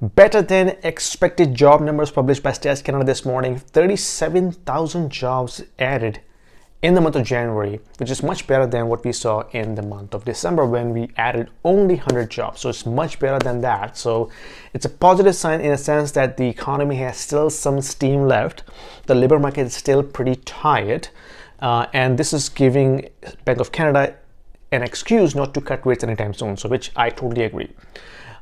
Better than expected job numbers published by Stats Canada this morning. 37,000 jobs added in the month of January, which is much better than what we saw in the month of December when we added only 100 jobs. So it's much better than that. So it's a positive sign in a sense that the economy has still some steam left. The labor market is still pretty tight. And this is giving Bank of Canada an excuse not to cut rates anytime soon, so which I totally agree.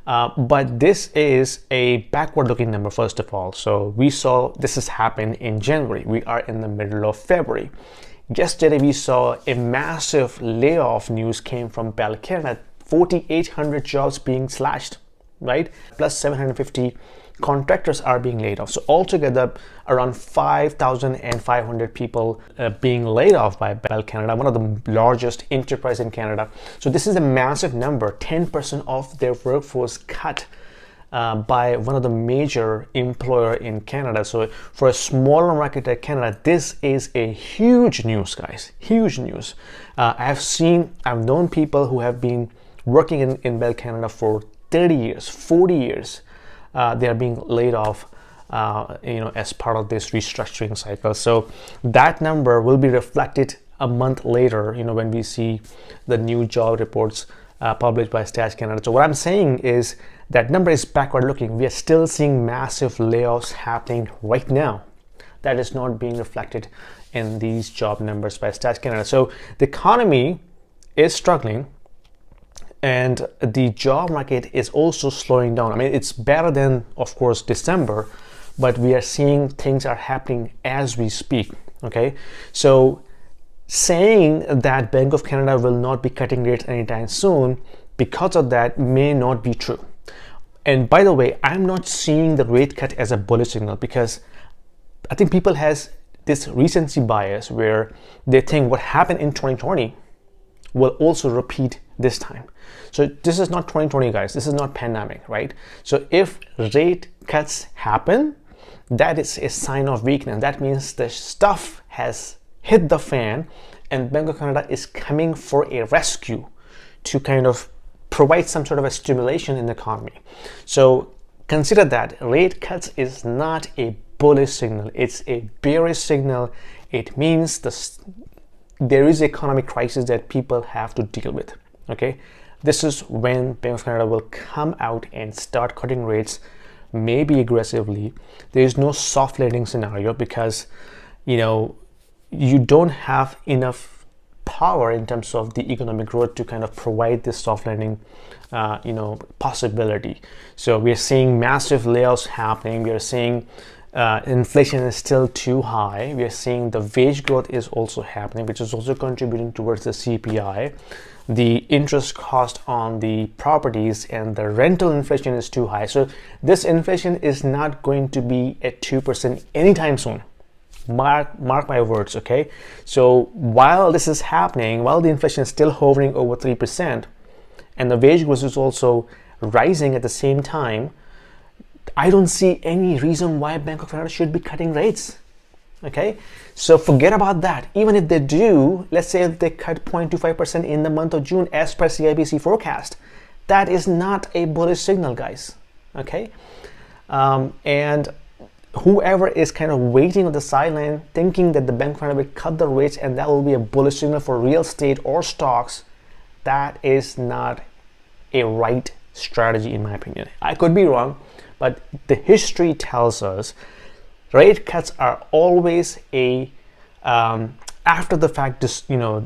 But this is a backward-looking number, first of all. So we saw this has happened in January. We are in the middle of February. Yesterday, we saw a massive layoff news came from Bell Canada. 4,800 jobs being slashed, right? Plus 750 contractors are being laid off. So altogether, around 5,500 people being laid off by Bell Canada, one of the largest enterprise in Canada. So this is a massive number, 10% of their workforce cut by one of the major employer in Canada. So for a smaller market like Canada, this is a huge news, guys, huge news. I've known people who have been working in Bell Canada for 30 years, 40 years. They are being laid off, as part of this restructuring cycle. So that number will be reflected a month later, when we see the new job reports published by Stats Canada. So what I'm saying is that number is backward looking. We are still seeing massive layoffs happening right now. That is not being reflected in these job numbers by Stats Canada. So the economy is struggling, and the job market is also slowing down. I mean, it's better than, of course, December, but we are seeing things are happening as we speak, okay? So saying that Bank of Canada will not be cutting rates anytime soon because of that may not be true. And by the way, I'm not seeing the rate cut as a bullish signal, because I think people has this recency bias where they think what happened in 2020 will also repeat this time. So this is not 2020, guys. This is not pandemic, right? So if rate cuts happen, that is a sign of weakness. That means the stuff has hit the fan and Bank of Canada is coming for a rescue to kind of provide some sort of a stimulation in the economy. So consider that rate cuts is not a bullish signal. It's a bearish signal. It means there is an economic crisis that people have to deal with, okay? This is when Bank of Canada will come out and start cutting rates, maybe aggressively. There is no soft landing scenario because, you don't have enough power in terms of the economic growth to kind of provide this soft landing, possibility. So we are seeing massive layoffs happening. We are seeing inflation is still too high. We are seeing the wage growth is also happening, which is also contributing towards the CPI. The interest cost on the properties and the rental inflation is too high. So this inflation is not going to be at 2% anytime soon. Mark my words, okay? So while this is happening, while the inflation is still hovering over 3% and the wage growth is also rising at the same time, I don't see any reason why Bank of Canada should be cutting rates, okay? So forget about that. Even if they do, let's say if they cut 0.25% in the month of June as per CIBC forecast, that is not a bullish signal, guys, okay? And whoever is kind of waiting on the sideline thinking that the Bank of Canada will cut the rates and that will be a bullish signal for real estate or stocks, that is not a right strategy in my opinion. I could be wrong, but the history tells us rate cuts are always a after the fact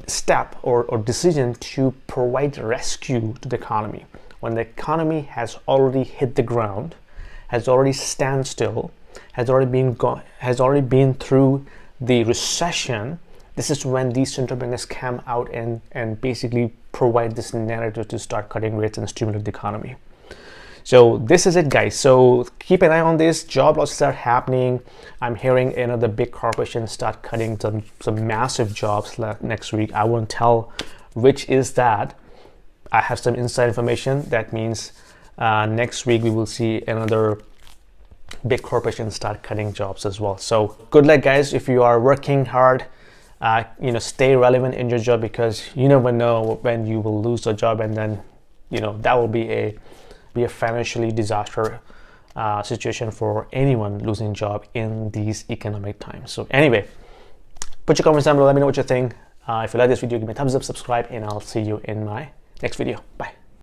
step or decision to provide rescue to the economy. When the economy has already hit the ground, has already stand still, has already been through the recession, this is when these central bankers come out and basically provide this narrative to start cutting rates and stimulate the economy. So this is it, guys. So keep an eye on this. Job losses are happening. I'm hearing the big corporations start cutting some massive jobs next week. I won't tell which is that. I have some inside information. That means next week we will see another big corporations start cutting jobs as well. So good luck, guys. If you are working hard, stay relevant in your job, because you never know when you will lose a job, and then that will be a financially disaster situation for anyone losing job in these economic times. So anyway, put your comments down below. Let me know what you think. If you like this video, give me a thumbs up, subscribe, and I'll see you in my next video. Bye.